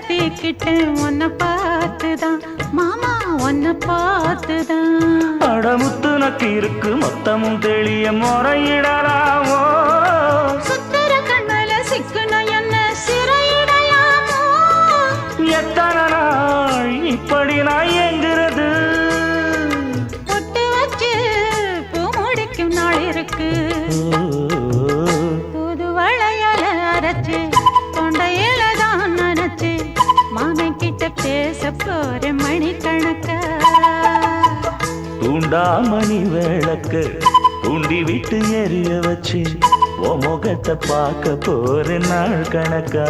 கட்டிக்கிட்டேன் உன்னை பார்த்துதான் மாமா உன்னை பார்த்துதான். அடமுத்து நக்கு இருக்கு மொத்தமும் தெளிய முறையிடலாமோ? சுத்தர கண்மல சிக்கன என்ன சிறையிடலாமோ? எத்தனை நாள் இப்படி நான் எங்கிறது? பொட்டு வச்சு பூ முடிக்கும் நாள் இருக்கு. புது வளையல அரைச்சு தொண்டையில தான் நினைச்சு மாமன் கிட்ட பேச போற மணிக்கணக்கா. தூண்டாமணி விளக்கு தூண்டி விட்டு எரிய வச்சு உன் முகத்தை பார்க்க போற நாள் கணக்கா.